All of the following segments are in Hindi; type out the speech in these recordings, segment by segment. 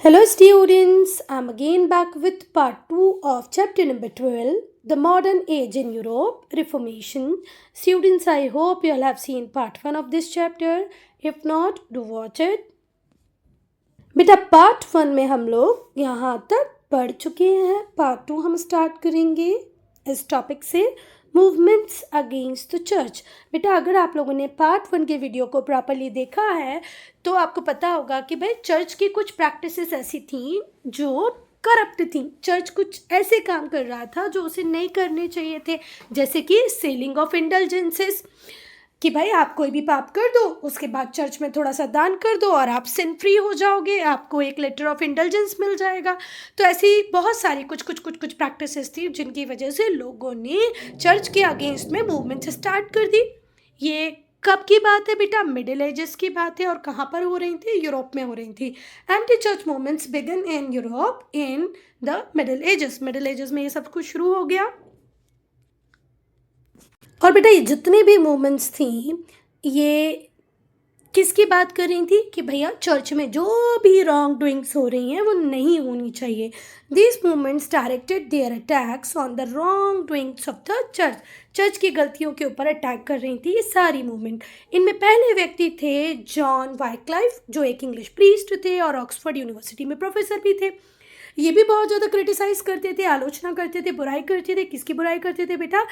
Hello students, I'm again back with part 2 of chapter number 12, The Modern Age in Europe, Reformation. Students, I hope you all have seen part 1 of this chapter. If not, do watch it. बेटा पार्ट 1 में हम लोग यहाँ तक पढ़ चुके हैं. पार्ट 2 हम स्टार्ट करेंगे इस टॉपिक से, मूवमेंट्स अगेंस्ट द चर्च. बेटा अगर आप लोगों ने पार्ट 1 के वीडियो को प्रॉपरली देखा है तो आपको पता होगा कि भाई चर्च की कुछ प्रैक्टिसेस ऐसी थी जो करप्ट थी. चर्च कुछ ऐसे काम कर रहा था जो उसे नहीं करने चाहिए थे, जैसे कि सेलिंग ऑफ इंडल्जेंसेस, कि भाई आप कोई भी पाप कर दो, उसके बाद चर्च में थोड़ा सा दान कर दो और आप सिन फ्री हो जाओगे, आपको एक लेटर ऑफ इंडल्जेंस मिल जाएगा. तो ऐसी बहुत सारी कुछ प्रैक्टिसेस थी जिनकी वजह से लोगों ने चर्च के अगेंस्ट में मूवमेंट स्टार्ट कर दी. ये कब की बात है बेटा? मिडिल एजेस की बात है. और कहाँ पर हो रही थी? यूरोप में हो रही थी. Anti church movements began in Europe in the Middle Ages. Middle Ages में ये सब कुछ शुरू हो गया. और बेटा ये जितनी भी मूवमेंट्स थी ये किसकी बात कर रही थी कि भैया चर्च में जो भी रॉन्ग डूइंग्स हो रही हैं वो नहीं होनी चाहिए. This movements directed their attacks on the wrong doings of the church. Church की गलतियों के ऊपर अटैक कर रही थी ये सारी मूवमेंट. इनमें पहले व्यक्ति थे जॉन वाइक्लाइफ, जो एक इंग्लिश प्रीस्ट थे और ऑक्सफोर्ड यूनिवर्सिटी में प्रोफेसर भी थे. ये भी बहुत ज़्यादा क्रिटिसाइज करते थे, आलोचना करते थे, बुराई करते थे. किसकी बुराई करते थे बेटा?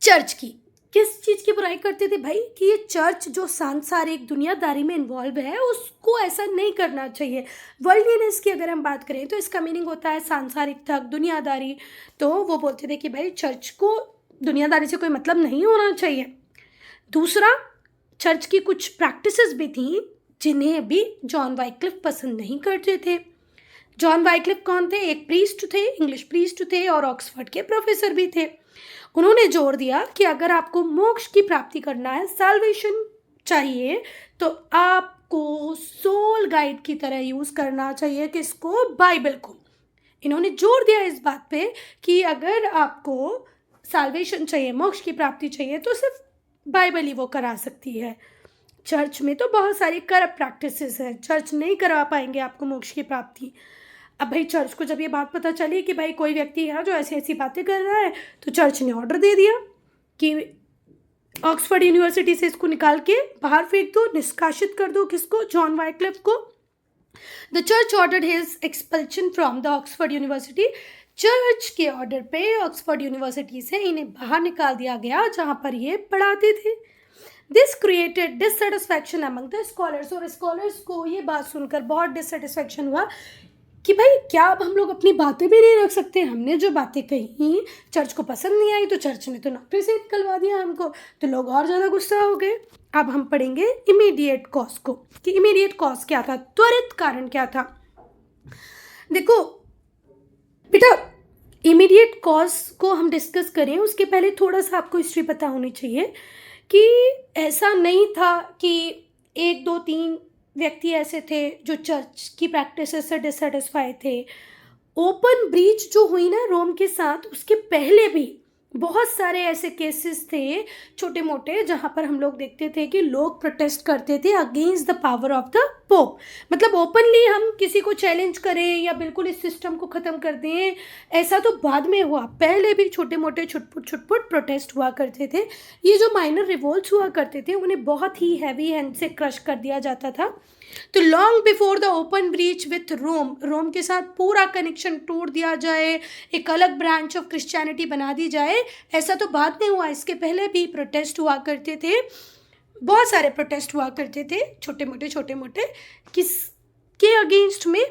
चर्च की. किस चीज़ की बुराई करते थे भाई? कि ये चर्च जो सांसारिक दुनियादारी में इन्वॉल्व है उसको ऐसा नहीं करना चाहिए. वर्ल्डलीनेस की अगर हम बात करें तो इसका मीनिंग होता है सांसारिक थक, दुनियादारी. तो वो बोलते थे कि भाई चर्च को दुनियादारी से कोई मतलब नहीं होना चाहिए. दूसरा, चर्च की कुछ प्रैक्टिसेस भी थी जिन्हें भी जॉन वाइक्लिफ पसंद नहीं करते थे. जॉन वाइक्लिफ कौन थे? एक प्रीस्ट थे, इंग्लिश प्रीस्ट थे और ऑक्सफोर्ड के प्रोफेसर भी थे. उन्होंने जोर दिया कि अगर आपको मोक्ष की प्राप्ति करना है, साल्वेशन चाहिए, तो आपको सोल गाइड की तरह यूज़ करना चाहिए किसको? बाइबल को. इन्होंने जोर दिया इस बात पे कि अगर आपको साल्वेशन चाहिए, मोक्ष की प्राप्ति चाहिए, तो सिर्फ बाइबल ही वो करा सकती है. चर्च में तो बहुत सारी करप्ट प्रैक्टिसेस हैं, चर्च नहीं करा पाएंगे आपको मोक्ष की प्राप्ति. अब भाई चर्च को जब ये बात पता चली कि भाई कोई व्यक्ति है जो ऐसी ऐसी बातें कर रहा है, तो चर्च ने ऑर्डर दे दिया कि ऑक्सफोर्ड यूनिवर्सिटी से इसको निकाल के बाहर फेंक दो, निष्कासित कर दो. किसको? जॉन वाइक्लिफ को. The church ordered his expulsion from the Oxford university. Church के ऑर्डर पे ऑक्सफोर्ड यूनिवर्सिटी से इन्हें बाहर निकाल दिया गया जहाँ पर ये पढ़ाते थे. This created dissatisfaction among the scholars. और स्कॉलर्स को ये बात सुनकर बहुत डिससेटिस्फैक्शन हुआ कि भाई क्या अब हम लोग अपनी बातें भी नहीं रख सकते? हमने जो बातें कही चर्च को पसंद नहीं आई तो चर्च ने तो नौकरी से निकलवा दिया हमको. तो लोग और ज़्यादा गुस्सा हो गए. अब हम पढ़ेंगे इमीडिएट कॉज को, कि इमीडिएट कॉज क्या था, त्वरित कारण क्या था. देखो बेटा, इमीडिएट कॉज को हम डिस्कस करें उसके पहले थोड़ा सा आपको हिस्ट्री पता होनी चाहिए कि ऐसा नहीं था कि 1 2 3 व्यक्ति ऐसे थे जो चर्च की प्रैक्टिसेस से डिससेटिस्फाई थे. ओपन ब्रीच जो हुई ना रोम के साथ, उसके पहले भी बहुत सारे ऐसे केसेस थे छोटे मोटे जहाँ पर हम लोग देखते थे कि लोग प्रोटेस्ट करते थे against the power of the pope. मतलब ओपनली हम किसी को चैलेंज करें या बिल्कुल इस सिस्टम को ख़त्म कर दें, ऐसा तो बाद में हुआ. पहले भी छोटे मोटे छुटपुट प्रोटेस्ट हुआ करते थे. ये जो माइनर रिवोल्ट्स हुआ करते थे उन्हें बहुत ही हैवी हैंड से क्रश कर दिया जाता था. तो long before the open breach with Rome के साथ पूरा कनेक्शन तोड़ दिया जाए, एक अलग ब्रांच ऑफ क्रिश्चियनिटी बना दी जाए, ऐसा तो बाद में हुआ. इसके पहले भी प्रोटेस्ट हुआ करते थे, बहुत सारे प्रोटेस्ट हुआ करते थे छोटे मोटे. किसके अगेंस्ट में?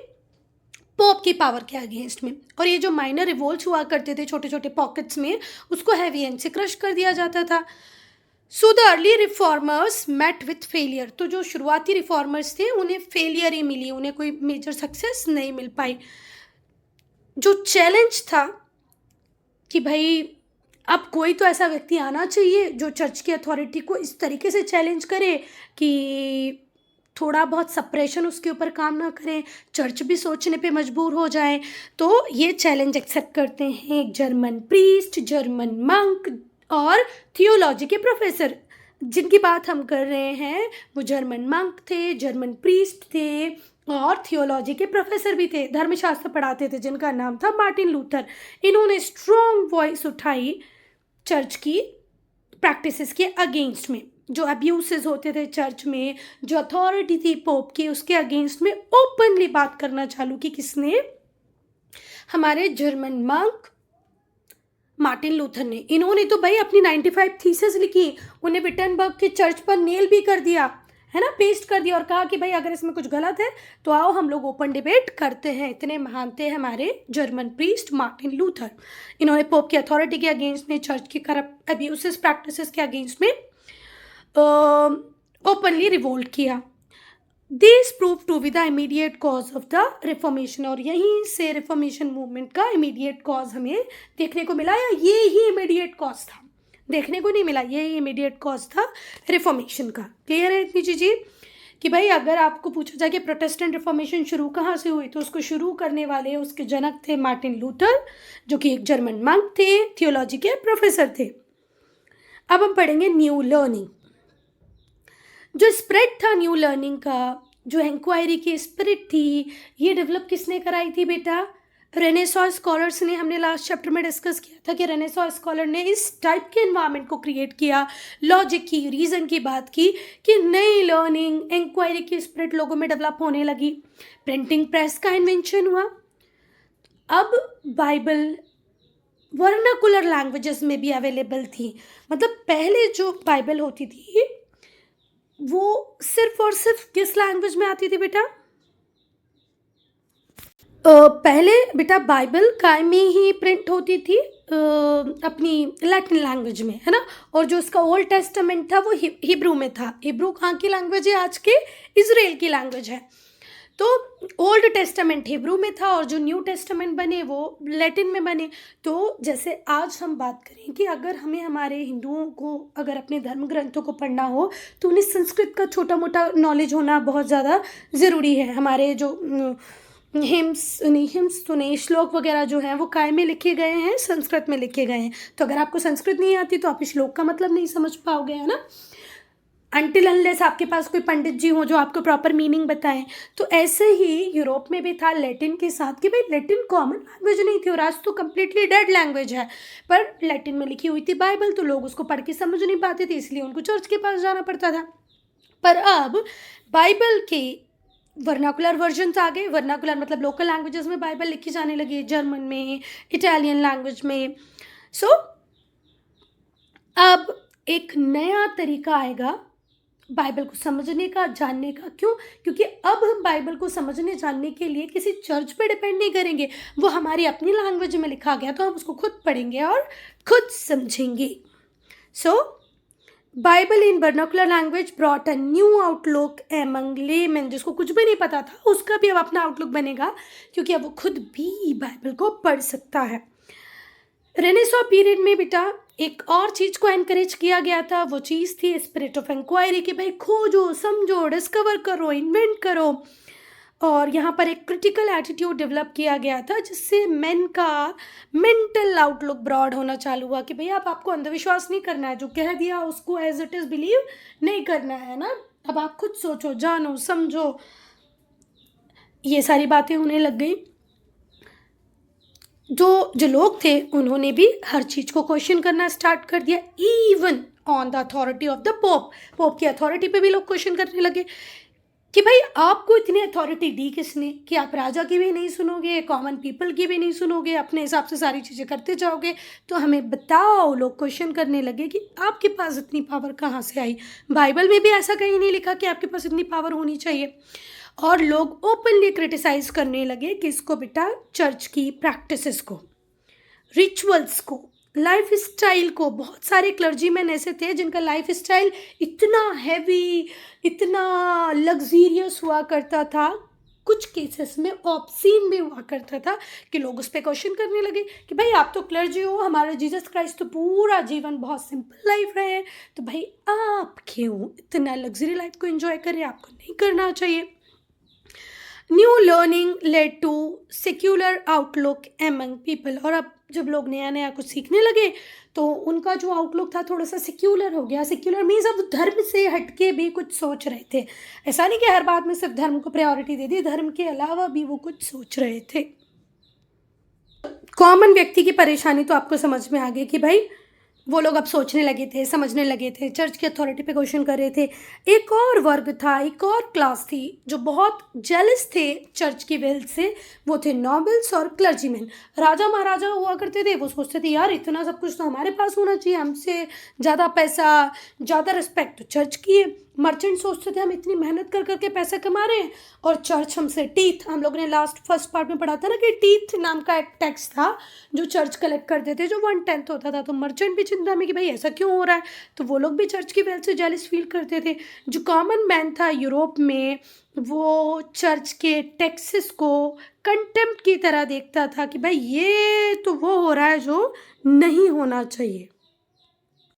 पोप की पावर के अगेंस्ट में. और ये जो माइनर रिवोल्ट्स हुआ करते थे छोटे छोटे पॉकेट्स में, उसको हैवी हैंड से क्रश कर दिया जाता था. So the early reformers met with failure. तो जो शुरुआती रिफॉर्मर्स थे उन्हें फेलियर ही मिली, उन्हें कोई मेजर सक्सेस नहीं मिल पाई. जो चैलेंज था कि भाई अब कोई तो ऐसा व्यक्ति आना चाहिए जो चर्च की अथॉरिटी को इस तरीके से चैलेंज करे कि थोड़ा बहुत सप्रेशन उसके ऊपर काम ना करें, चर्च भी सोचने पे मजबूर हो जाए. तो ये चैलेंज एक्सेप्ट करते हैं एक जर्मन प्रीस्ट, जर्मन मंक और थियोलॉजी के प्रोफेसर. जिनकी बात हम कर रहे हैं वो जर्मन मंक थे, जर्मन प्रीस्ट थे और थियोलॉजी के प्रोफेसर भी थे, धर्मशास्त्र पढ़ाते थे, जिनका नाम था मार्टिन लूथर। इन्होंने स्ट्रॉन्ग वॉइस उठाई चर्च की प्रैक्टिसेस के अगेंस्ट में। जो अब्यूसेस होते थे चर्च में, जो अथॉरिटी थी पोप की, उसके अगेंस्ट में ओपनली बात करना चालू की। किसने? हमारे जर्मन मंक मार्टिन लूथर ने। इन्होंने तो भाई अपनी 95 थीसिस लिखी, उन्हें विटनबर्ग के चर्च पर नेल भी कर दिया, है ना, पेस्ट कर दिया, और कहा कि भाई अगर इसमें कुछ गलत है तो आओ हम लोग ओपन डिबेट करते हैं। इतने महान थे हमारे जर्मन प्रीस्ट मार्टिन लूथर। इन्होंने पोप की अथॉरिटी के अगेंस्ट में, चर्च की करप्ट अब्यूसिस प्रैक्टिसेस के अगेंस्ट में ओपनली रिवोल्ट किया। This prove to be the immediate cause of the reformation. और यहीं से रिफॉर्मेशन मूवमेंट का इमीडिएट कॉज हमें देखने को मिला, या ये ही इमीडिएट कॉज था, देखने को नहीं मिला, ये ही इमीडिएट कॉज था रिफॉर्मेशन का। क्लियर है इतनी चीज़ें कि भाई अगर आपको पूछा जाए कि प्रोटेस्टेंट रिफॉर्मेशन शुरू कहाँ से हुई, तो उसको शुरू करने वाले उसके जनक थे मार्टिन लूथर, जो कि एक जर्मन मंक थे, थियोलॉजी के प्रोफेसर थे। अब हम पढ़ेंगे न्यू लर्निंग। जो स्प्रेड था न्यू लर्निंग का, जो इंक्वायरी की स्पिरिट थी, ये डेवलप किसने कराई थी बेटा? रेनेसांस स्कॉलर्स ने। हमने लास्ट चैप्टर में डिस्कस किया था कि रेनेसांस स्कॉलर ने इस टाइप के एनवायरनमेंट को क्रिएट किया, लॉजिक की, रीज़न की बात की, कि नई लर्निंग, इंक्वायरी की स्पिरिट लोगों में डेवलप होने लगी। प्रिंटिंग प्रेस का इन्वेंशन हुआ। अब बाइबल वर्नाकुलर लैंग्वेजेस में भी अवेलेबल थी। मतलब पहले जो बाइबल होती थी वो सिर्फ और सिर्फ किस लैंग्वेज में आती थी बेटा? पहले बेटा बाइबल काय में ही प्रिंट होती थी, अपनी लैटिन लैंग्वेज में, है ना। और जो उसका ओल्ड टेस्टामेंट था वो हिब्रू में था। हिब्रू कहाँ की लैंग्वेज है? आज के इजराइल की लैंग्वेज है। तो ओल्ड टेस्टामेंट हिब्रू में था और जो न्यू टेस्टामेंट बने वो लैटिन में बने। तो जैसे आज हम बात करें कि अगर हमें, हमारे हिंदुओं को अगर अपने धर्म ग्रंथों को पढ़ना हो तो उन्हें संस्कृत का छोटा मोटा नॉलेज होना बहुत ज़्यादा ज़रूरी है। हमारे जो हिम्स तो नहीं, श्लोक वगैरह जो हैं वो काय में लिखे गए हैं? संस्कृत में लिखे गए हैं। तो अगर आपको संस्कृत नहीं आती तो आप इस श्लोक का मतलब नहीं समझ पाओगे, है ना, अनटिल अनलेस आपके पास कोई पंडित जी हो जो आपको प्रॉपर मीनिंग बताएं। तो ऐसे ही यूरोप में भी था लैटिन के साथ कि भाई लैटिन कॉमन लैंग्वेज नहीं थी और आज तो कम्प्लीटली डेड लैंग्वेज है, पर लैटिन में लिखी हुई थी बाइबल, तो लोग उसको पढ़ के समझ नहीं पाते थे, इसलिए उनको चर्च के पास जाना पड़ता था। पर अब बाइबल के वर्नाकुलर वर्जन्स आ गए। वर्नाकुलर मतलब लोकल लैंग्वेजेस में बाइबल लिखी जाने लगी, जर्मन में, इटालियन लैंग्वेज में। सो अब एक नया तरीका आएगा बाइबल को समझने का, जानने का। क्यों? क्योंकि अब हम बाइबल को समझने जानने के लिए किसी चर्च पे डिपेंड नहीं करेंगे, वो हमारी अपनी लैंग्वेज में लिखा गया तो हम उसको खुद पढ़ेंगे और खुद समझेंगे। So Bible in vernacular language brought a new outlook among layman. जिसको कुछ भी नहीं पता था उसका भी अब अपना आउटलुक बनेगा, क्योंकि अब वो खुद भी बाइबल को पढ़ सकता है। रेनेसां पीरियड में बेटा एक और चीज़ को एनकरेज किया गया था, वो चीज़ थी स्पिरिट ऑफ इंक्वायरी, कि भाई खोजो, समझो, डिस्कवर करो, इन्वेंट करो। और यहाँ पर एक क्रिटिकल एटीट्यूड डेवलप किया गया था, जिससे मेन का मेंटल आउटलुक ब्रॉड होना चालू हुआ कि भाई अब आपको अंधविश्वास नहीं करना है, जो कह दिया उसको एज इट इज़ बिलीव नहीं करना है ना, अब आप खुद सोचो, जानो, समझो, ये सारी बातें होने लग गई। जो लोग थे उन्होंने भी हर चीज़ को क्वेश्चन करना स्टार्ट कर दिया, even on the authority of the pope की अथॉरिटी पे भी लोग क्वेश्चन करने लगे कि भाई आपको इतनी अथॉरिटी दी किसने कि आप राजा की भी नहीं सुनोगे, कॉमन पीपल की भी नहीं सुनोगे, अपने हिसाब से सारी चीज़ें करते जाओगे, तो हमें बताओ। लोग क्वेश्चन करने लगे कि आपके पास इतनी पावर कहाँ से आई? बाइबल में भी ऐसा कहीं नहीं लिखा कि आपके पास इतनी पावर होनी चाहिए। और लोग ओपनली क्रिटिसाइज करने लगे कि इसको बेटा चर्च की प्रैक्टिसेस को, रिचुअल्स को, लाइफ स्टाइल को। बहुत सारे क्लर्जीमैन ऐसे थे जिनका लाइफ स्टाइल इतना हैवी, इतना लग्जीरियस हुआ करता था, कुछ केसेस में ऑब्सीन भी हुआ करता था, कि लोग उस पर क्वेश्चन करने लगे कि भाई आप तो क्लर्जी हो, हमारा जीसस क्राइस्ट तो पूरा जीवन बहुत सिंपल लाइफ रहे, तो भाई आप क्यों इतना लग्जरी लाइफ को एंजॉय करें? आपको नहीं करना चाहिए। New learning led to secular outlook among people. और अब जब लोग नया नया कुछ सीखने लगे तो उनका जो आउटलुक था थोड़ा सा सेक्युलर हो गया। सेक्युलर मीन्स अब धर्म से हटके भी कुछ सोच रहे थे। ऐसा नहीं कि हर बात में सिर्फ धर्म को प्रायोरिटी दे दी, धर्म के अलावा भी वो कुछ सोच रहे थे। कॉमन व्यक्ति की परेशानी तो आपको समझ में आ गई कि भाई वो लोग अब सोचने लगे थे, समझने लगे थे, चर्च की अथॉरिटी पे क्वेश्चन कर रहे थे। एक और वर्ग था, एक और क्लास थी जो बहुत जेलस थे चर्च की वेल्थ से, वो थे नॉबल्स और क्लर्जीमैन। राजा महाराजा हुआ करते थे, वो सोचते थे यार इतना सब कुछ तो हमारे पास होना चाहिए, हमसे ज़्यादा पैसा, ज़्यादा रिस्पेक्ट तो चर्च की है। मर्चेंट सोचते थे हम इतनी मेहनत कर करके पैसा कमा रहे हैं और चर्च हमसे टीथ, हम लोगों ने फर्स्ट पार्ट में पढ़ा था ना कि टीथ नाम का एक टैक्स था जो चर्च कलेक्ट करते थे, जो 1/10 होता था। तो मर्चेंट भी चिंता में कि भाई ऐसा क्यों हो रहा है, तो वो लोग भी चर्च की वेल्थ से जेलस फील करते थे। जो कॉमन मैन था यूरोप में, वो चर्च के टैक्सेस को कंटेम्प्ट की तरह देखता था कि भाई ये तो वो हो रहा है जो नहीं होना चाहिए।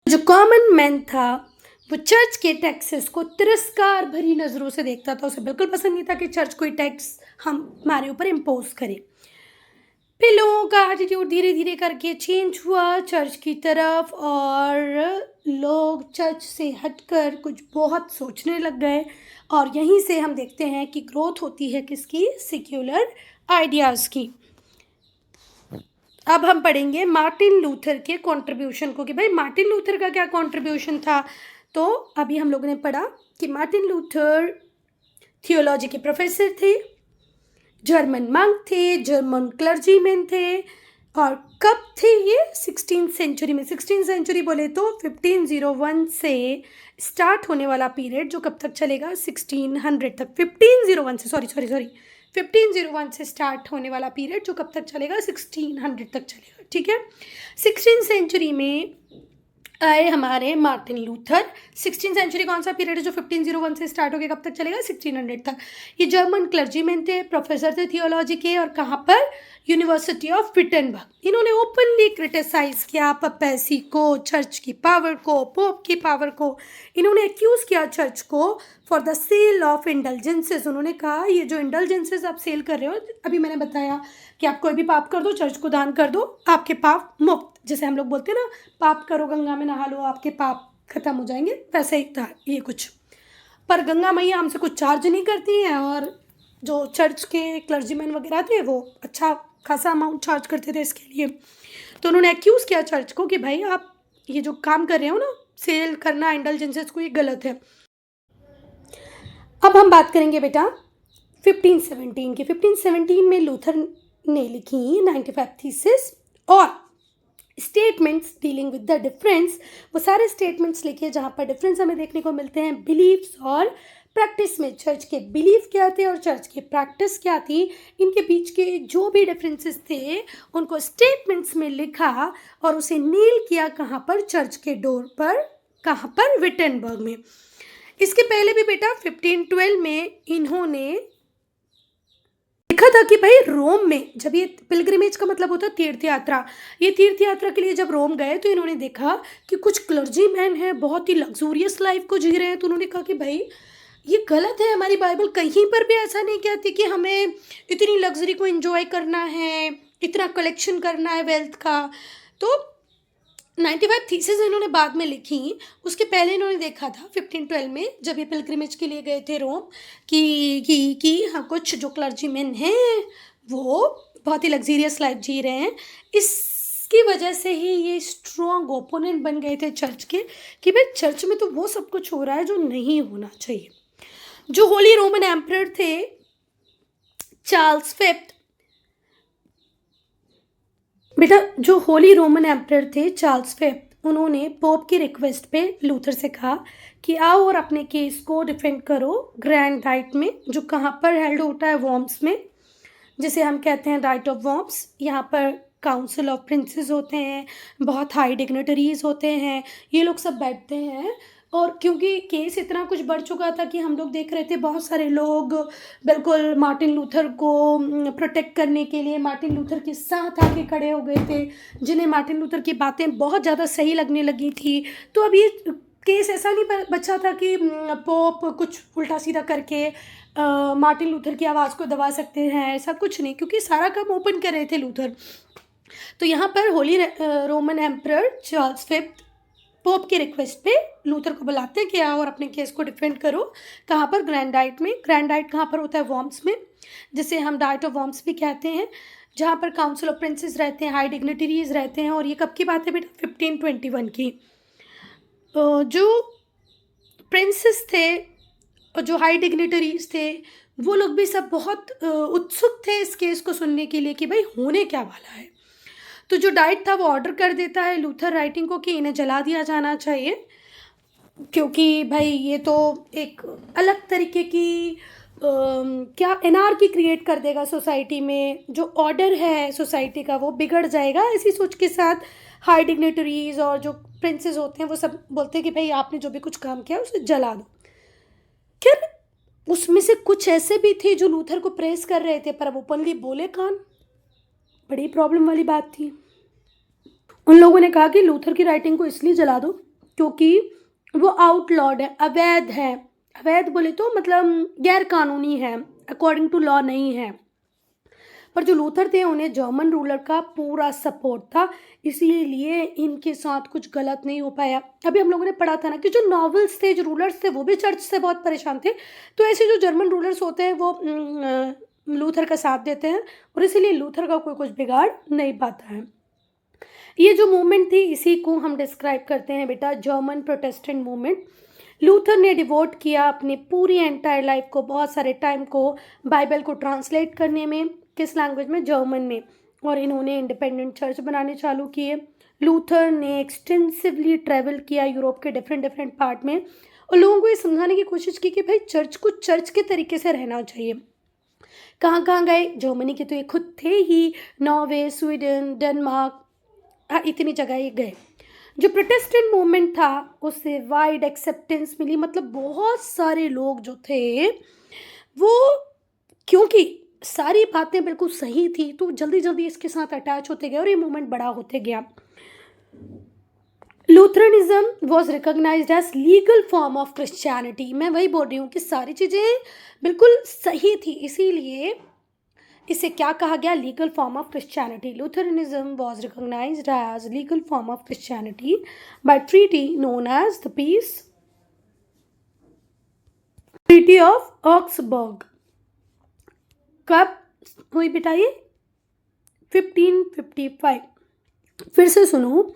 जो कॉमन मैन था वो चर्च के टैक्सेस को तिरस्कार भरी नज़रों से देखता था। उसे बिल्कुल पसंद नहीं था कि चर्च कोई टैक्स हमारे ऊपर इम्पोज करे। फिर लोगों का एटीट्यूड धीरे धीरे करके चेंज हुआ चर्च की तरफ और लोग चर्च से हटकर कुछ बहुत सोचने लग गए। और यहीं से हम देखते हैं कि ग्रोथ होती है किसकी, सेक्युलर आइडियाज़ की। अब हम पढ़ेंगे मार्टिन लूथर के कंट्रीब्यूशन को कि भाई मार्टिन लूथर का क्या कंट्रीब्यूशन था। तो अभी हम लोगों ने पढ़ा कि मार्टिन लूथर थियोलॉजी के प्रोफेसर थे, जर्मन मंक थे, जर्मन क्लर्जीमैन थे। और कब थे ये, 16th सेंचुरी में। 16th सेंचुरी बोले तो 1501 से स्टार्ट होने वाला पीरियड जो कब तक चलेगा, 1600 तक। 1501 से 1501 से स्टार्ट होने वाला पीरियड जो कब तक चलेगा, 1600 तक चलेगा। ठीक है, 16th सेंचुरी में आए हमारे मार्टिन लूथर। 16th सेंचुरी कौन सा पीरियड है जो 1501 से स्टार्ट होकर कब तक चलेगा, 1600 तक। ये जर्मन क्लर्जीमैन थे, प्रोफेसर थे थियोलॉजी के, और कहाँ पर, यूनिवर्सिटी ऑफ विटेनबर्ग। इन्होंने ओपनली क्रिटिसाइज किया पपेसी को, चर्च की पावर को, पोप की पावर को। इन्होंने एक्यूज़ किया चर्च को फॉर द सेल ऑफ इंडल्जेंसेस। उन्होंने कहा ये जो इंडल्जेंसेस आप सेल कर रहे हो, अभी मैंने बताया कि आप कोई भी पाप कर दो, चर्च को दान कर दो, आपके पाप मुक्त, जैसे हम लोग बोलते हैं ना, पाप करो गंगा में नहा लो आपके पाप खत्म हो जाएंगे, वैसे ही था ये कुछ। पर गंगा मैया हमसे कुछ चार्ज नहीं करती हैं, और जो चर्च के क्लर्जीमैन वगैरह थे वो अच्छा खासा अमाउंट चार्ज करते थे इसके लिए। तो उन्होंने एक्यूज़ किया चर्च को कि भाई आप ये जो काम कर रहे हो ना, सेल करना इंडल्जेंसेस को, ये गलत है। अब हम बात करेंगे बेटा 1517 की। 1517 में लूथर ने लिखी 95 थीसिस और statements dealing with the difference. वो सारे स्टेटमेंट्स लिखे जहाँ पर डिफरेंस हमें देखने को मिलते हैं बिलीफ्स और प्रैक्टिस में। चर्च के बिलीफ क्या थे और चर्च की प्रैक्टिस क्या थी, इनके बीच के जो भी डिफरेंसेस थे उनको स्टेटमेंट्स में लिखा और उसे नील किया कहाँ पर, चर्च के डोर पर। कहाँ पर, विटेनबर्ग में। इसके पहले भी बेटा 1512 में इन्होंने लिखा था कि भाई रोम में, जब ये पिलग्रिमेज का मतलब होता है तीर्थ यात्रा, ये तीर्थ यात्रा के लिए जब रोम गए तो इन्होंने देखा कि कुछ क्लर्जी मैन हैं बहुत ही लग्जूरियस लाइफ को जी रहे हैं। तो उन्होंने कहा कि भाई ये गलत है, हमारी बाइबल कहीं पर भी ऐसा नहीं कहती कि हमें इतनी लग्जरी को एंजॉय करना है, इतना कलेक्शन करना है वेल्थ का। तो 95 थीसिस इन्होंने बाद में लिखी। उसके पहले इन्होंने देखा था 1512 में जब ये पिलग्रिमेज के लिए गए थे रोम कि हाँ कुछ जो क्लर्जीमैन हैं वो बहुत ही लग्जरियस लाइफ जी रहे हैं। इसकी वजह से ही ये स्ट्रॉन्ग ओपोनेंट बन गए थे चर्च के कि भाई चर्च में तो वो सब कुछ हो रहा है जो नहीं होना चाहिए। जो होली रोमन एम्परर थे चार्ल्स फिफ्थ, बेटा जो होली रोमन एम्परर थे चार्ल्स फिफ्थ, उन्होंने पोप की रिक्वेस्ट पे लूथर से कहा कि आओ और अपने केस को डिफेंड करो ग्रैंड डाइट में, जो कहाँ पर हेल्ड होता है, वॉर्म्स में, जिसे हम कहते हैं डाइट ऑफ वॉर्म्स। यहाँ पर काउंसिल ऑफ प्रिंसेस होते हैं, बहुत हाई डिग्नेटरीज होते हैं, ये लोग सब बैठते हैं। और क्योंकि केस इतना कुछ बढ़ चुका था कि हम लोग देख रहे थे बहुत सारे लोग बिल्कुल मार्टिन लूथर को प्रोटेक्ट करने के लिए मार्टिन लूथर के साथ आके खड़े हो गए थे, जिन्हें मार्टिन लूथर की बातें बहुत ज़्यादा सही लगने लगी थी। तो अब ये केस ऐसा नहीं बचा था कि पोप कुछ उल्टा सीधा करके मार्टिन लूथर की आवाज़ को दबा सकते हैं, ऐसा कुछ नहीं, क्योंकि सारा काम ओपन कर रहे थे लूथर। तो यहाँ पर Holi Roman emperor Charles fifth pope की रिक्वेस्ट पे लूथर को बुलाते हैं कि आओ और अपने केस को डिफेंड करो। कहाँ पर? ग्रैंड डाइट में। ग्रैंड डाइट कहाँ पर होता है? वर्म्स में, जिसे हम डाइट ऑफ वर्म्स भी कहते हैं, जहाँ पर काउंसिल ऑफ प्रिंसेस रहते हैं, हाई डिग्निटरीज रहते हैं। और ये कब की बात है बेटा? 1521 की। जो प्रिंसेस थे और जो हाई डिग्निटरीज थे वो लोग भी सब बहुत उत्सुक थे इस केस को सुनने के लिए कि भाई होने क्या वाला है। तो जो डाइट था वो ऑर्डर कर देता है लूथर राइटिंग को कि इन्हें जला दिया जाना चाहिए, क्योंकि भाई ये तो एक अलग तरीके की क्या एनार्की क्रिएट कर देगा सोसाइटी में, जो ऑर्डर है सोसाइटी का वो बिगड़ जाएगा। इसी सोच के साथ हाई डिग्नेटरीज और जो प्रिंसेस होते हैं वो सब बोलते हैं कि भाई आपने जो भी कुछ काम किया उसे जला दो। खैर उसमें से कुछ ऐसे भी थे जो लूथर को प्रेस कर रहे थे, पर अब ओपनली बोले कौन? बड़ी प्रॉब्लम वाली बात थी। उन लोगों ने कहा कि लूथर की राइटिंग को इसलिए जला दो क्योंकि वो आउटलॉड है, अवैध है। अवैध बोले तो मतलब गैर कानूनी है, अकॉर्डिंग टू लॉ नहीं है। पर जो लूथर थे उन्हें जर्मन रूलर का पूरा सपोर्ट था, इसीलिए इनके साथ कुछ गलत नहीं हो पाया। अभी हम लोगों ने पढ़ा था ना कि जो नॉवेल्स थे, जो रूलर्स थे, वो भी चर्च से बहुत परेशान थे। तो ऐसे जो जर्मन रूलर्स होते हैं वो लूथर का साथ देते हैं और इसीलिए लूथर का कोई कुछ बिगाड़ नहीं पाता है। ये जो मूवमेंट थी इसी को हम डिस्क्राइब करते हैं बेटा जर्मन प्रोटेस्टेंट मूवमेंट। लूथर ने डिवोट किया अपनी पूरी एंटायर लाइफ को, बहुत सारे टाइम को बाइबल को ट्रांसलेट करने में। किस लैंग्वेज में? जर्मन में। और इन्होंने इंडिपेंडेंट चर्च बनाने चालू किए। लूथर ने एक्सटेंसिवली ट्रैवल किया यूरोप के डिफरेंट पार्ट में और लोगों को ये समझाने की कोशिश की कि भाई चर्च को चर्च के तरीके से रहना चाहिए। कहाँ कहाँ गए? जर्मनी के तो ये खुद थे ही, नॉर्वे, स्वीडन, डेनमार्क, इतनी जगह ये गए। जो प्रोटेस्टेंट मूवमेंट था उससे वाइड एक्सेप्टेंस मिली, मतलब बहुत सारे लोग जो थे वो, क्योंकि सारी बातें बिल्कुल सही थी तो जल्दी जल्दी इसके साथ अटैच होते गए और ये मूवमेंट बड़ा होते गया। Lutheranism was recognised as legal form of Christianity. मैं वही बोल रही हूँ कि सारी चीज़ें बिल्कुल सही थी, इसीलिए इसे क्या कहा गया? Legal form of Christianity. Lutheranism was recognised as legal form of Christianity by treaty known as the peace treaty of Augsburg. कब हुई बेटा ये? 1555। फिर से सुनो,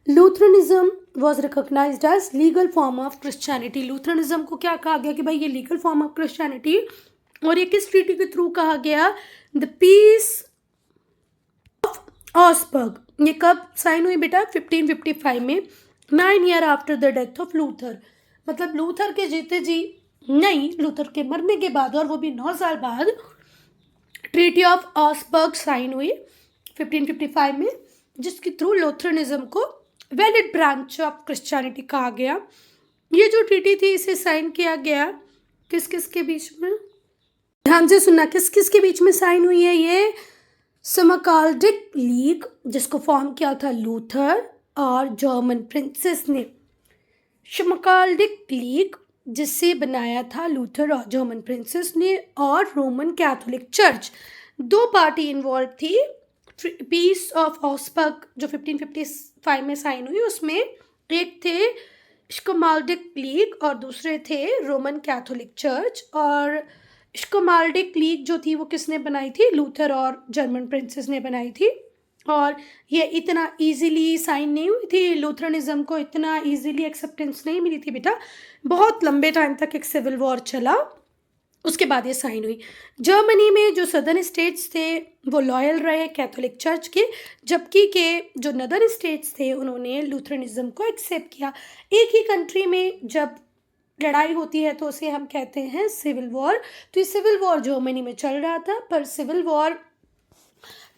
Lutheranism was recognised as legal form of Christianity. Lutheranism को क्या कहा गया कि भाई ये लीगल फॉर्म ऑफ क्रिश्चियनिटी, और ये किस ट्रीटी के थ्रू कहा गया? The peace of Augsburg. ये कब साइन हुई बेटा? 1555 में, 9 year after the death of Luther. मतलब लूथर के जीते जी नहीं, लूथर के मरने के बाद, और वो भी 9 साल बाद ट्रीटी ऑफ ऑसबर्ग साइन हुई 1555 में, जिसके थ्रू लूथरनिज्म को वैलिड ब्रांच ऑफ क्रिश्चियनिटी कहा गया। ये जो ट्रीटी थी इसे साइन किया गया किस किस के बीच में? ध्यान से सुनना, किस किस के बीच में साइन हुई है ये? समकालिक लीग, जिसको फॉर्म किया था लूथर और जर्मन प्रिंसेस ने। समकालिक लीग जिसे बनाया था लूथर और जर्मन प्रिंसेस ने, और रोमन कैथोलिक चर्च, दो पार्टी इन्वॉल्व थी। पीस ऑफ ऑसबर्ग जो 1555 में साइन हुई, उसमें एक थे स्कमाल्डिक लीग और दूसरे थे रोमन कैथोलिक चर्च। और स्कमाल्डिक लीग जो थी वो किसने बनाई थी? लूथर और जर्मन प्रिंसेस ने बनाई थी। और ये इतना इजीली साइन नहीं हुई थी, लूथरनिज्म को इतना इजीली एक्सेप्टेंस नहीं मिली थी बेटा। बहुत लंबे टाइम तक एक सिविल वॉर चला, उसके बाद ये साइन हुई। जर्मनी में जो सदर्न स्टेट्स थे वो लॉयल रहे कैथोलिक चर्च के, जबकि के जो नदर्न स्टेट्स थे उन्होंने लूथरनिज्म को एक्सेप्ट किया। एक ही कंट्री में जब लड़ाई होती है तो उसे हम कहते हैं सिविल वॉर। तो ये सिविल वॉर जर्मनी में चल रहा था, पर सिविल वॉर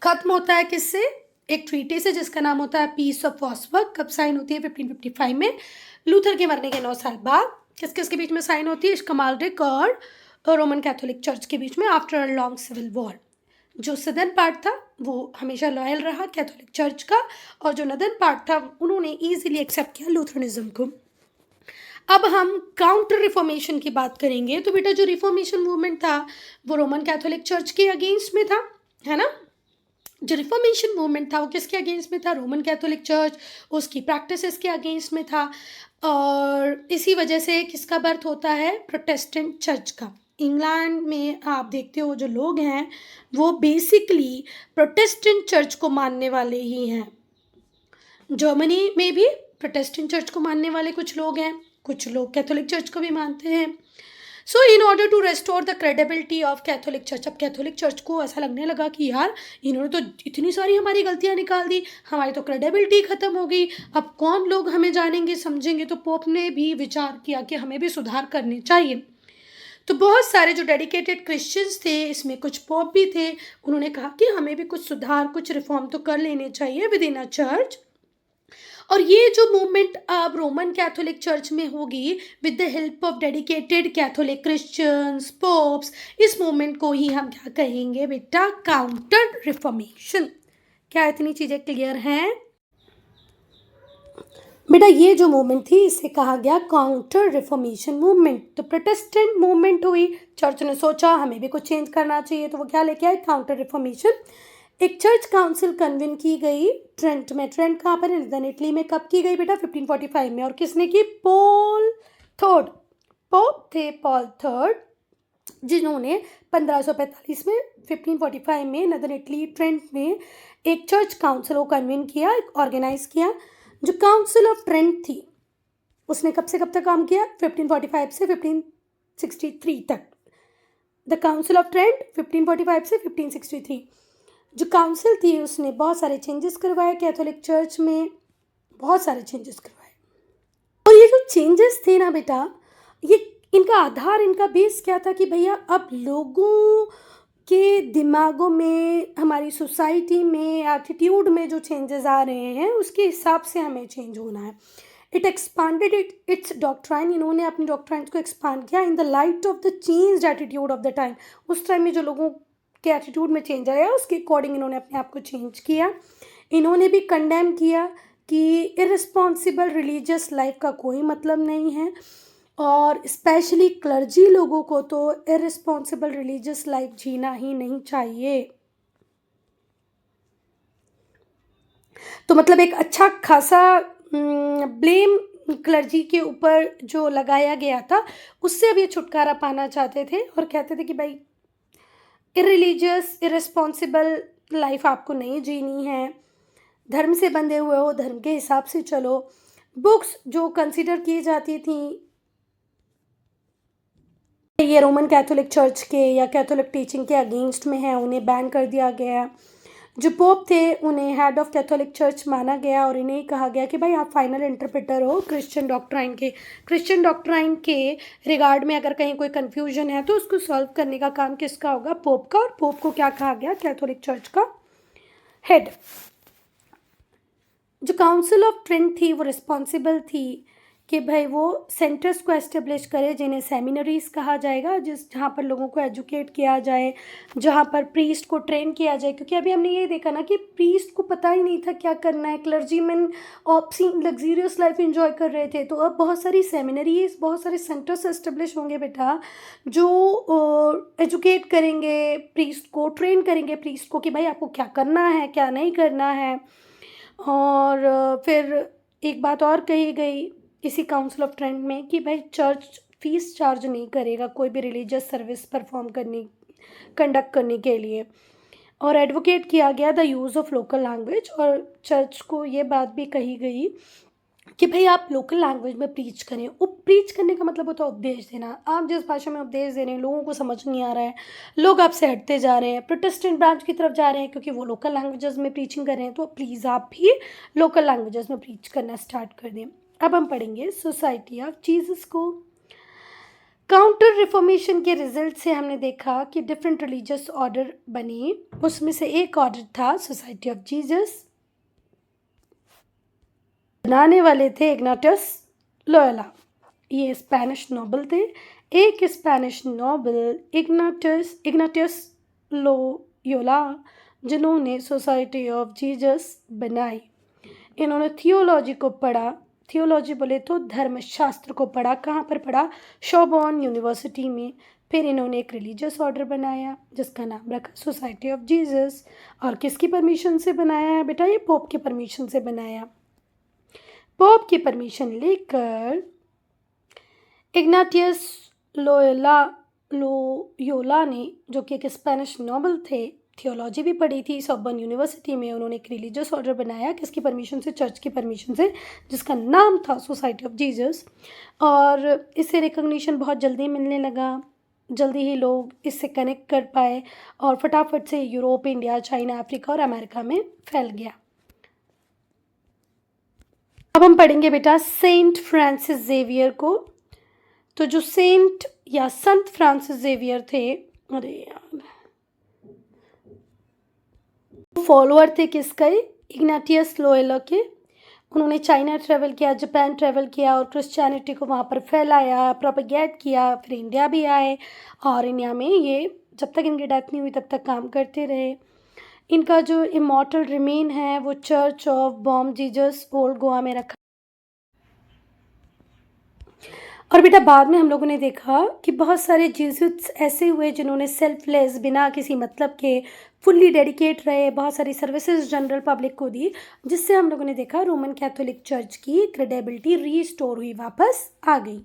खत्म होता है किससे? एक ट्रीटी से जिसका नाम होता है पीस ऑफ ऑसबर्ग। कब साइन होती है? 1555 में, लूथर के मरने के 9 साल बाद। किस किस के बीच में साइन होती है? स्कमाल्डिक और रोमन कैथोलिक चर्च के बीच में, after a long civil war. जो सदर्न पार्ट था वो हमेशा लॉयल रहा कैथोलिक चर्च का, और जो नदर्न पार्ट था उन्होंने ईजिली एक्सेप्ट किया लूथरनिज्म को। अब हम काउंटर रिफॉर्मेशन की बात करेंगे। तो बेटा जो रिफॉर्मेशन मूवमेंट था वो रोमन कैथोलिक चर्च के अगेंस्ट में था, है ना। जो रिफॉर्मेशन मूवमेंट था वो किसके अगेंस्ट में था? रोमन कैथोलिक चर्च, उसकी प्रैक्टिसेस के अगेंस्ट में था। और इसी वजह से किसका बर्थ होता है? प्रोटेस्टेंट चर्च का। इंग्लैंड में आप देखते हो जो लोग हैं वो बेसिकली प्रोटेस्टेंट चर्च को मानने वाले ही हैं। जर्मनी में भी प्रोटेस्टेंट चर्च को मानने वाले कुछ लोग हैं, कुछ लोग कैथोलिक चर्च को भी मानते हैं। So in order to restore the credibility of Catholic church, अब कैथोलिक चर्च को ऐसा लगने लगा कि यार इन्होंने तो इतनी सारी हमारी गलतियां निकाल दी, हमारी तो क्रेडिबिलिटी ख़त्म हो गई, अब कौन लोग हमें जानेंगे समझेंगे। तो पोप ने भी विचार किया कि हमें भी सुधार करने चाहिए। तो बहुत सारे जो डेडिकेटेड क्रिश्चियंस थे, इसमें कुछ पोप भी थे, उन्होंने कहा कि हमें भी कुछ सुधार, कुछ रिफॉर्म तो कर लेने चाहिए विद इन अ चर्च। और ये जो मूवमेंट अब रोमन कैथोलिक चर्च में होगी with the help of dedicated Catholic Christians, pops, इस मूवमेंट को ही हम क्या कहेंगे बेटा? Counter reformation. क्या इतनी चीज़ें क्लियर हैं बेटा? ये जो मूवमेंट थी इसे कहा गया काउंटर रिफॉर्मेशन मूवमेंट। तो प्रोटेस्टेंट मूवमेंट हुई, चर्च ने सोचा हमें भी कुछ चेंज करना चाहिए, तो वो क्या लेके आए? Counter reformation. एक चर्च काउंसिल कन्वेन की गई ट्रेंट में। ट्रेंट कहाँ पर है? निदर्न इटली में। कब की गई बेटा? 1545 में। और किसने की? Paul third. पोप थे पॉल थर्ड, जिन्होंने 1545 में 1545 में नदर्न इटली ट्रेंट में एक चर्च काउंसिल को कन्वेन किया, ऑर्गेनाइज किया। जो काउंसिल ऑफ ट्रेंट थी उसने कब से कब तक काम किया? 1545 से 1563 तक। द काउंसिल ऑफ ट्रेंट 1545 से 1563। जो काउंसिल थी उसने बहुत सारे चेंजेस करवाए कैथोलिक चर्च में, बहुत सारे चेंजेस करवाए। और ये जो चेंजेस थे ना बेटा, ये इनका आधार, इनका बेस क्या था कि भैया अब लोगों के दिमागों में, हमारी सोसाइटी में, एटीट्यूड में जो चेंजेस आ रहे हैं उसके हिसाब से हमें चेंज होना है। इट एक्सपांडेड इट्स डॉक्ट्राइन, इन्होंने अपनी डॉक्ट्राइन को एक्सपांड किया in the light of the changed attitude of the time. उस टाइम में जो लोगों के एटीट्यूड में चेंज आया उसके अकॉर्डिंग इन्होंने अपने आप को चेंज किया। इन्होंने भी कंडेम किया कि इररिस्पॉन्सिबल रिलीजियस लाइफ का कोई मतलब नहीं है, और स्पेशली क्लर्जी लोगों को तो इररिस्पॉन्सिबल रिलीजियस लाइफ जीना ही नहीं चाहिए। तो मतलब एक अच्छा खासा ब्लेम क्लर्जी के ऊपर जो लगाया गया था उससे अब ये छुटकारा पाना चाहते थे और कहते थे कि भाई इररिलीजियस इररिस्पॉन्सिबल लाइफ आपको नहीं जीनी है, धर्म से बंधे हुए हो, धर्म के हिसाब से चलो। बुक्स जो कंसिडर की जाती थी ये रोमन कैथोलिक चर्च के या कैथोलिक टीचिंग के अगेंस्ट में है, उन्हें बैन कर दिया गया। जो पोप थे उन्हें हेड ऑफ कैथोलिक चर्च माना गया और इन्हें कहा गया कि भाई आप फाइनल इंटरप्रेटर हो क्रिश्चियन डॉक्ट्राइन के। क्रिश्चियन डॉक्ट्राइन के रिगार्ड में अगर कहीं कोई कन्फ्यूजन है तो उसको सॉल्व करने का काम किसका होगा? पोप का। और पोप को क्या कहा गया? कैथोलिक चर्च का हेड। जो काउंसिल ऑफ ट्रेंट थी वो रिस्पॉन्सिबल थी कि भाई वो सेंटर्स को एस्टेब्लिश करे जिन्हें सेमिनरीज कहा जाएगा, जहाँ पर लोगों को एजुकेट किया जाए, जहाँ पर प्रीस्ट को ट्रेन किया जाए। क्योंकि अभी हमने ये देखा ना कि प्रीस्ट को पता ही नहीं था क्या करना है, clergyman option luxurious life enjoy कर रहे थे। तो अब बहुत सारी सेमिनरीज, बहुत सारे सेंटर्स एस्टेब्लिश होंगे बेटा जो एजुकेट करेंगे प्रीस्ट को, ट्रेन करेंगे प्रीस्ट को कि भाई आपको क्या करना है, क्या नहीं करना है। और फिर एक बात और कही गई इसी काउंसिल ऑफ ट्रेंट में कि भाई चर्च फीस चार्ज नहीं करेगा कोई भी रिलीजियस सर्विस कंडक्ट करने के लिए। और एडवोकेट किया गया the use of local language, और चर्च को ये बात भी कही गई कि भाई आप लोकल लैंग्वेज में प्रीच करें। प्रीच करने का मतलब होता है उपदेश देना। आप जिस भाषा में उपदेश दे रहे हैं लोगों को समझ नहीं आ रहा है, लोग आपसे हटते जा रहे हैं, प्रोटेस्टेंट ब्रांच की तरफ जा रहे हैं क्योंकि वो लोकल लैंग्वेजेस में प्रीचिंग कर रहे हैं, तो प्लीज़ आप भी लोकल लैंग्वेजेस में प्रीच करना स्टार्ट कर दें। अब हम पढ़ेंगे सोसाइटी ऑफ जीसस को। काउंटर रिफॉर्मेशन के रिजल्ट से हमने देखा कि डिफरेंट रिलीजियस ऑर्डर बने, उसमें से एक ऑर्डर था सोसाइटी ऑफ जीसस। बनाने वाले थे इग्नाटियस लोयोला, ये स्पेनिश नोबल थे। एक स्पेनिश नोबल इग्नाटियस लोयोला जिन्होंने सोसाइटी ऑफ जीसस बनाई। इन्होंने थियोलॉजी को पढ़ा, थियोलॉजी बोले तो धर्मशास्त्र को पढ़ा। कहाँ पर पढ़ा? शोबॉर्न यूनिवर्सिटी में। फिर इन्होंने एक रिलीजियस ऑर्डर बनाया जिसका नाम रखा सोसाइटी ऑफ जीसस। और किसकी परमिशन से बनाया है बेटा? ये पोप की परमिशन से बनाया। पोप की परमिशन लेकर इग्नाटियस लोयोला ने, जो कि एक स्पेनिश नोबल थे, थियोलॉजी भी पढ़ी थी सोर्बन यूनिवर्सिटी में, उन्होंने एक रिलीजियस ऑर्डर बनाया। किसकी परमिशन से? चर्च की परमिशन से, जिसका नाम था सोसाइटी ऑफ जीसस। और इससे रिकॉग्निशन बहुत जल्दी मिलने लगा, जल्दी ही लोग इससे कनेक्ट कर पाए और फटाफट से यूरोप, इंडिया, चाइना, अफ्रीका और अमेरिका में फैल गया। अब हम पढ़ेंगे बेटा सेंट फ्रांसिस जेवियर को। तो जो सेंट या संत फ्रांसिस जेवियर थे, अरे यार, फॉलोअर थे किसके? इग्नाटियस लोयोला के। उन्होंने चाइना ट्रैवल किया, जापान ट्रैवल किया और क्रिश्चियनिटी को वहाँ पर फैलाया, प्रोपेगेट किया। फिर इंडिया भी आए और इंडिया में ये जब तक इनकी डेथ नहीं हुई तब तक काम करते रहे। इनका जो इमॉर्टल रिमेन है वो church of Bom Jesus old Goa में रखा। और बेटा बाद में हम लोगों ने देखा कि बहुत सारे जीसस ऐसे हुए जिन्होंने सेल्फलेस, बिना किसी मतलब के फुल्ली डेडिकेट रहे, बहुत सारी सर्विसेज जनरल पब्लिक को दी, जिससे हम लोगों ने देखा रोमन कैथोलिक चर्च की क्रेडिबिलिटी रीस्टोर हुई, वापस आ गई।